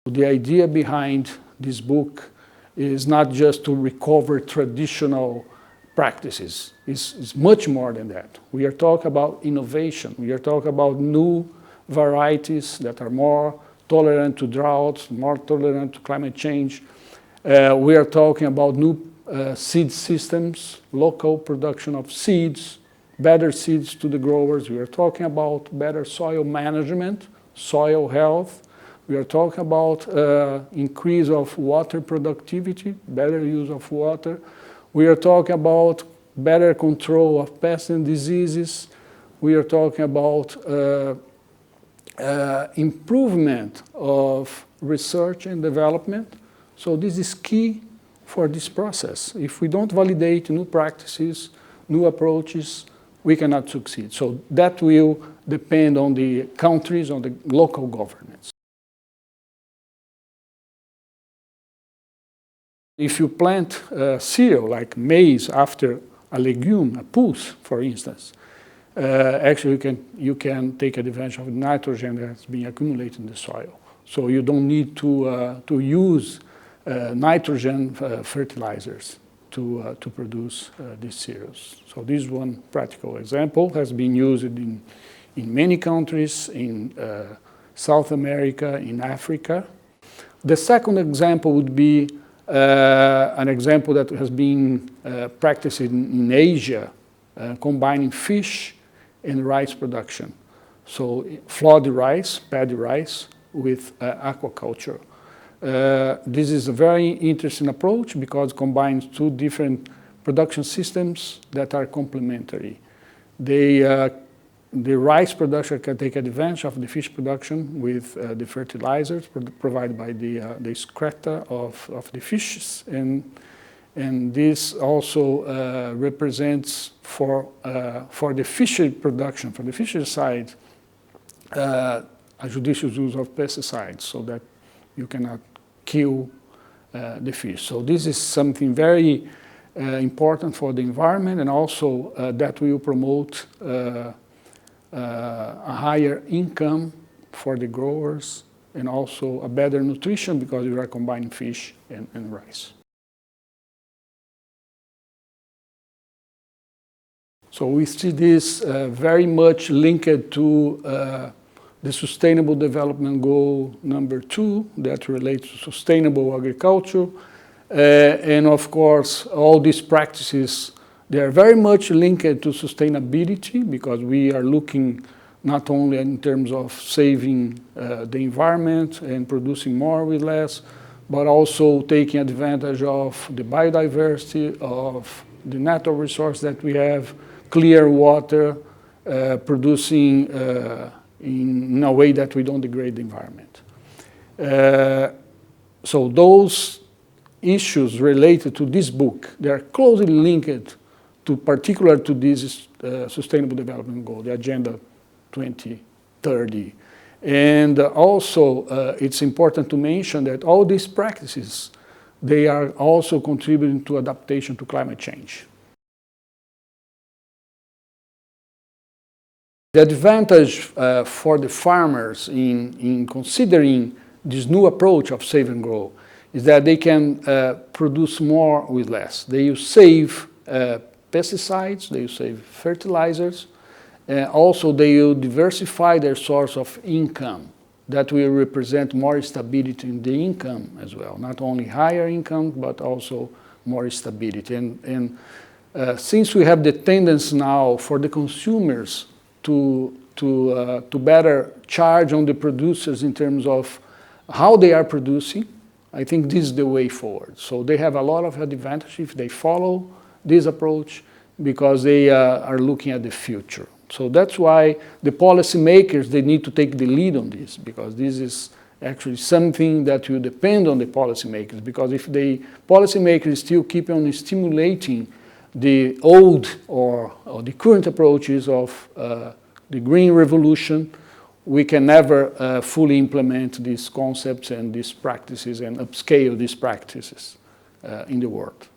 The idea behind this book is not just to recover traditional practices. It's much more than that. We are talking about innovation. We are talking about new varieties that are more tolerant to droughts, more tolerant to climate change. We are talking about new seed systems, local production of seeds, better seeds to the growers. We are talking about better soil management, soil health. We are talking about increase of water productivity, better use of water. We are talking about better control of pests and diseases. We are talking about improvement of research and development. So this is key for this process. If we don't validate new practices, new approaches, we cannot succeed. So that will depend on the countries, on the local governments. If you plant cereal like maize after a legume, a pulse, for instance, actually you can take advantage of nitrogen that's being accumulated in the soil. So you don't need to use nitrogen fertilizers to produce these cereals. So this one practical example has been used in many countries, in South America, in Africa. The second example would be an example that has been practiced in Asia, combining fish and rice production. So flood rice, paddy rice, with aquaculture. This is a very interesting approach because it combines two different production systems that are complementary. The rice production can take advantage of the fish production with the fertilizers provided by the excreta of the fishes, and this also represents for the fishery production, for the fishery side, a judicious use of pesticides so that you cannot kill the fish. So this is something very important for the environment, and also that will promote a higher income for the growers, and also a better nutrition because we are combining fish and rice. So we see this very much linked to the Sustainable Development Goal number 2 that relates to sustainable agriculture. And of course, all these practices, they are very much linked to sustainability because we are looking not only in terms of saving the environment and producing more with less, but also taking advantage of the biodiversity, of the natural resource that we have, clear water, producing in a way that we don't degrade the environment. So those issues related to this book, they are closely linked to particular to this Sustainable Development Goal, the Agenda 2030. And also, it's important to mention that all these practices, they are also contributing to adaptation to climate change. The advantage for the farmers in considering this new approach of save and grow is that they can produce more with less. They will save pesticides, they will save fertilizers, and also they will diversify their source of income. That will represent more stability in the income as well, not only higher income, but also more stability. And since we have the tendency now for the consumers to better charge on the producers in terms of how they are producing, I think this is the way forward. So they have a lot of advantage if they follow this approach because they are looking at the future. So that's why the policymakers, they need to take the lead on this, because this is actually something that will depend on the policymakers, because if the policymakers still keep on stimulating the old or the current approaches of the green revolution, we can never fully implement these concepts and these practices and upscale these practices in the world.